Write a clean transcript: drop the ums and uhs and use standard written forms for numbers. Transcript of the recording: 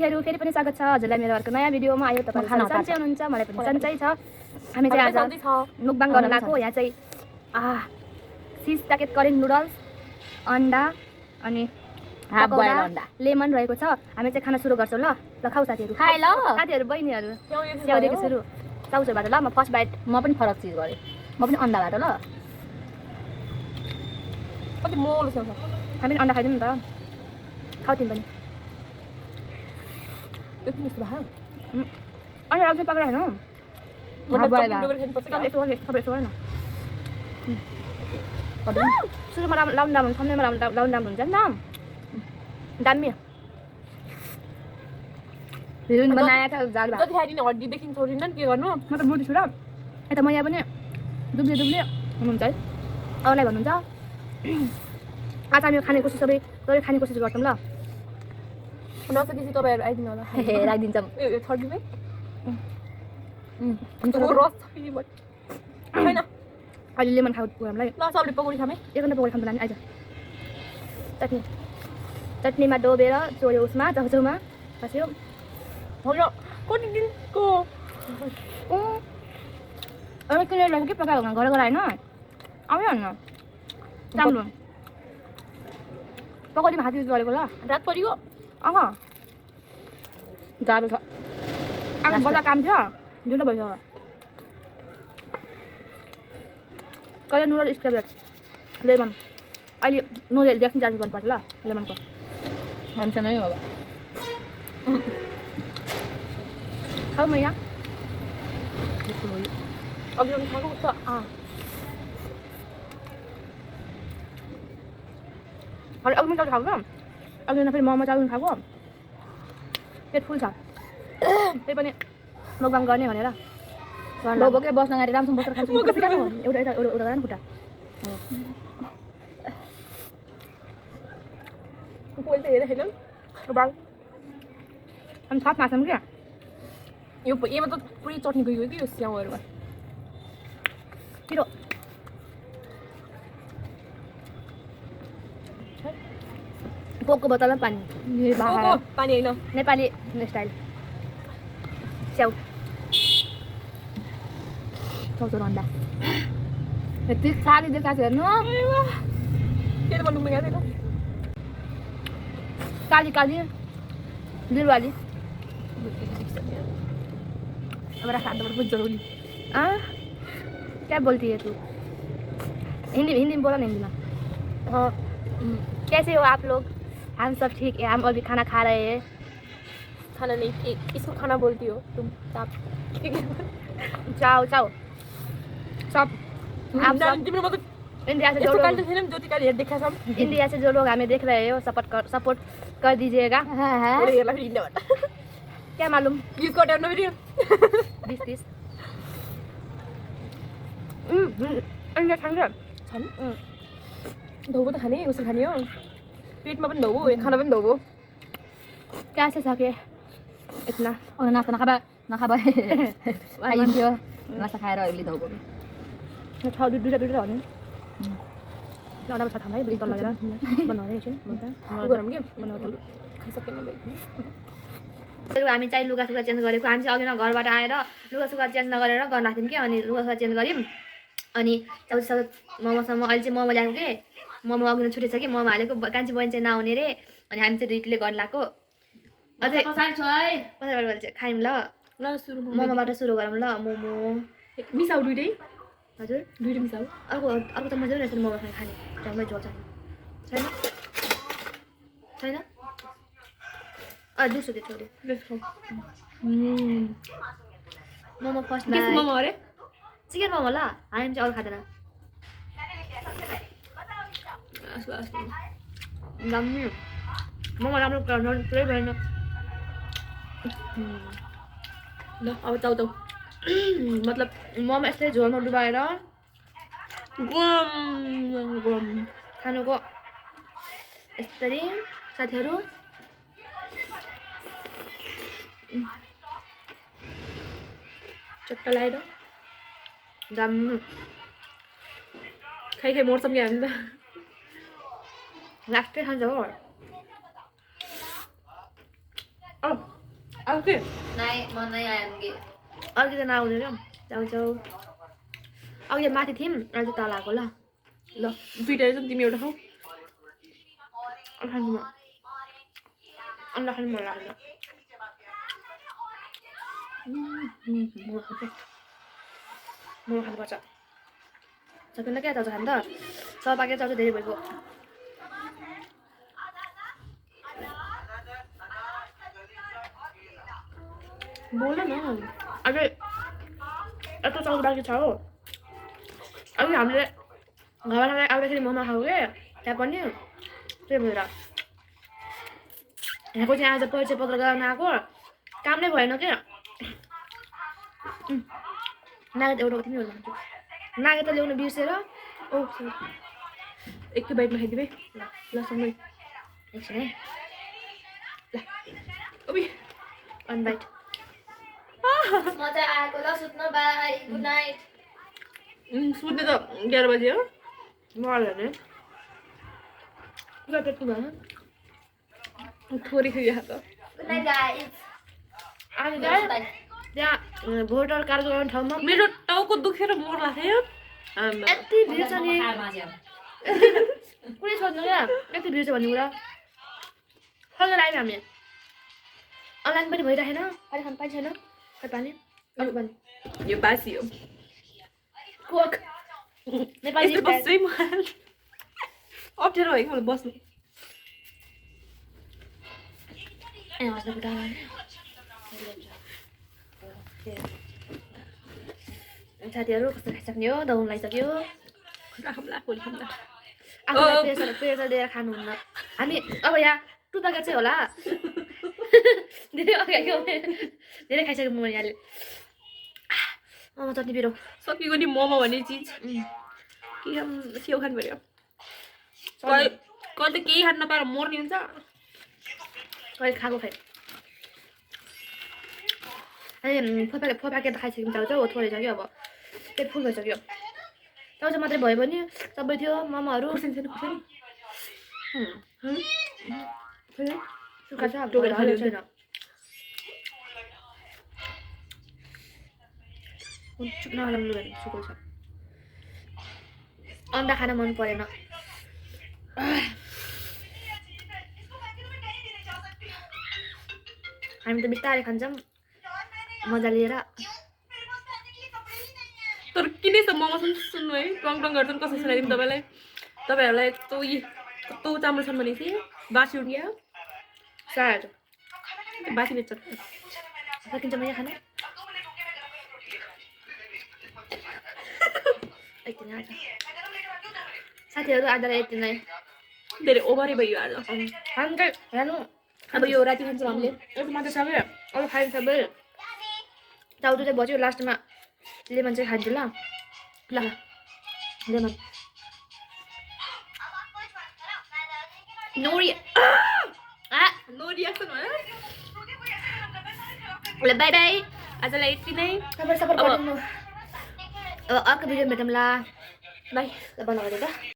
फेरि पनि स्वागत छ हजुरलाई मेरो अर्को नयाँ भिडियोमा आयो। तपाईहरु सन्चै हुनुहुन्छ? मलाई पनि सन्चै छ। हामी चाहिँ आज मुकबाङ गर्न लागेको। यहाँ चाहिँ 6 प्याकेट करेन्ट नुडल्स, अन्डा अनि हाफ बॉइल अन्डा, लेमन रहेको छ। हामी चाहिँ खाना सुरु गर्छौं। ल खाऊ साथीहरु, खाए ल साथीहरु, बहिनीहरु। स्याउदेखि सुरु, चाउचाउबाट ल। म फर्स्ट बाइट, म पनि फरक चीज गरे। म पनि अन्डाबाट ल। कति मोलो छ। हामी अन्डा खाइदिउँ नि त। खाऊ तिमी पनि। Itu mesti bahang. Ada lagi pakai no. Mana boleh lah. Tapi itu mana? Ada. Sudah malam laun dam, sampai malam laun dam jangan dam. Dam ya. Bikin बनाया था जाल बात. तो खाई नहीं और दी बेकिंग सोडा ना क्या करना? मतलब बहुत छोड़ा. ऐसा मैं यहाँ बने दुबले हुन्छ है. अरूलाई भन्नुहुन्छ. आज हामी खाने कोसिस सबै खाने कोसिस गर्छौं ल. नसकेपछि तपाईहरु आइदिनु होला। राखिदिन्छौँ। यो थर्डीमै हुन्छ रस पनि भयो छैन। अहिले लेमन खाऊ हामीलाई। ल सबले पकौडी खामै। एक घण्टा पकौडी खानु पर्ला नि। आइज चटनीमा डोबेर चोर्यो उसमा चाउचाउमा खस्यो। हो कति दिनको अरे किन लाग्यो के पकाएको घर घर आएन आउँयो न राम्रो पकौडीमा हात युज गरेको ल। रात परियो जाडो छ। आज बजार काम थियो ढिलो भयो। कहिले नुडल स्क्र्याच लेमन अहिले नुडल देखि चार्ज गर्नुपर्छ ल लेमनको। हामीसँग नै हो अब। खाऊ म यहाँ अघि पनि खाएको छ। अरे अघि पनि चाउचाउ खाएको अघि फेरि मोमो चाउचाउ खाएको। पेट फुल छ। त्यही पनि मुकबाङ गर्ने भनेर बोके बस्न गाडी राम्रोसँग बसेर खान्छु। एउटा गर्न खुट्टा कोही त हेरेर हेर्नु बाल अनि छाप माछौँ क्या। यो यसमा त पुरै चटनी गयो कि यो स्याउहरूमा पिरो कोकको बोतलमा पानी पानी होइन नेपाली स्टाइल स्याउ चाउचाउ अन्डा यति साह्रै देखाएको हेर्नु। काली काली दिलवाली अब रखा तो बहुत जरूरी। क्या बोलती है तू? हिंदी में बोला नहीं हिंदी में। कैसे हो आप लोग? हम सब ठीक है। हम अभी खाना खा रहे हैं। खाना नहीं इसको खाना बोलती हो तुम। चाओ चाओ सब आप सब इंडिया से जो लोग इंडिया से जो लोग हमें देख रहे हो सपोर्ट कर दीजिएगा। क्या मालूम 20-30 अंडा खाने धोबो त खाने उसले खाने हो। पेटमा पनि धोबो खाना पनि धोबो। क्या से सके इतना और नास्ता नखाबा आइन्थ्यो। नास्ता खाएर अहिले धोबो छ दुईटा भने एउटा छ थाहा है दुई तल लगेर बनाउने एकछिन गरम के बनाउँदा खाइसकेन। हामी चाहिँ लुगासुगा चेन्ज गरेको। हामी चाहिँ अघि न घरबाट आएर लुगासुगा चेन्ज नगरेर गर्न लाग्थ्यौँ कि अनि लुगासुगा चेन्ज गऱ्यौँ अनि चाउचाउ मोमोसम्म अहिले चाहिँ मोमो ल्याएको कि मोमो अघि न छुटेछ कि मोमो हालेको कान्छी बहिनी चाहिँ नआउने रे अनि हामी चाहिँ दुईले गर्न लाग्यो। अझै खायौँ ल मोमोबाट सुरु गरौँ ल। मोमो मिसाउ दुइटै हजुर दुइटै मिसाउ। अर्को त मजा रहेछ मोमो खाने झ्याउमै झोल छैन छैन दुसो त्यो छोड्यो मोमो फर्स्ट मोमो अरे चिकन मोमो ल। हामी चाहिँ अरू खाँदैन। मोमो राम्रो पुरै भएन ल। अब चाउचाउ मतलब मोमो यस्तै झोलमा डुबाएर खानुको यसरी साथीहरू। चट्टा लगाएर दाम खाइ मर्छौँ क्या हामी त लास्टै खान्छ हो। अब के म नै आएँगे अर्कोजना आउँदैन जाऊ जाऊ अघि माथि थियौँ अहिले तल आएको ल ल दुईटा चाहिँ तिमी एउटा खाऊ खानु अन्डा खानु मन लाग्दैन मोमो खानुपर्छ सबैलाई क्या चाउचाउ खानु त 6 packet चाउचाउ धेरै भइगयो बोल न अझै यस्तो चाउचाउ बाँकी छ हो अघि हामीले घरमा आउँदाखेरि मोमो खाऊ के त्यहाँ पनि त्यही भएर यहाँको चाहिँ आज परिचय पत्र गराउन आएको काम नै भएन क्या नागेत एउटा तिमी भन्छु नागेत ल्याउनु बिर्सेर ओ एकै बाइटमा खाइदिउँ है ल सँगै एकछिन है ल ओबी वान बाइट मजा आएको ल सुत्नु बाई गुड नाइट सुत्ने त 11 बजे हो मर्यो भने पुरा पेट पुग्दैन थोरै खाइदिएको त गुड नाइट गाइस आज गाइस त्यहाँ भोटर कार्ड गराउने ठाउँमा मेरो टाउको दुखेर मर्ला थियो यति भिड छ नि कुनै सोध्नु क्या यति भिड छ भन्ने कुरा फर्केर आयौँ हामी अनलाइन पनि भइरहेन पानी खानु पाइन्छ छैन खै पानी अरू पानी यो बासी हो कोक नेपाली यस्तो बस्दै मलाई अप्ठ्यारो भयो कि मलाई बस्नु ए हस्दा खुट्टा साथीहरू कस्तो खाइसक्ने हो दौन लगाइसक्यो आफूलाई प्रेसर दिएर खानुहुन्न हामी अब यहाँ 2 packet चाहिँ होला धेरै अगाडि धेरै खाइसक्यो म यहाँले चट्नी पिरो सकिएको नि मोमो भन्ने चिज के स्याउ खानु पर्यो कहिले त केही खानु नपाएर मर्ने हुन्छ कहिले खाएको खाइ अनि 4 packet खाइसक्यौँ चाउचाउ थोरै छ कि अब पेट फुल भइसक्यो चाउचाउ मात्रै भयो भने सबै थियो मोमोहरू सुक्खा छ छैन सुक्खा छ अन्डा खान मन परेन हामी त बिस्तारै खान्छौँ मजा लिएर तर किन यस्तो मोमो सुन्नु है टङ टङ गर्छन् कसो सुनाइदिउँ तपाईँहरूलाई कस्तो चामल छन् भनेपछि बासी उठ्या सायद बासी बेच्छ सकिन्छ मैले खाना यति नै साथीहरू आजलाई यति नै धेरै ओभरै भयो आज हामी चाहिँ हेर्नु अब यो राति खान्छौँ हामीले यति मात्रै सबै अरू खाइन्छ सबै चाउचाउ चाहिँ बच्यो लास्टमा लेमन चाहिँ खान्छु ल ल लेमन नोरी नो रिएक्सन भयो ल बाई बाई आजलाई यति नै सपोर्ट गरिदिनु अब अर्को भिडियो भेटौँ ल बाई ल बन्द गरिदिनु त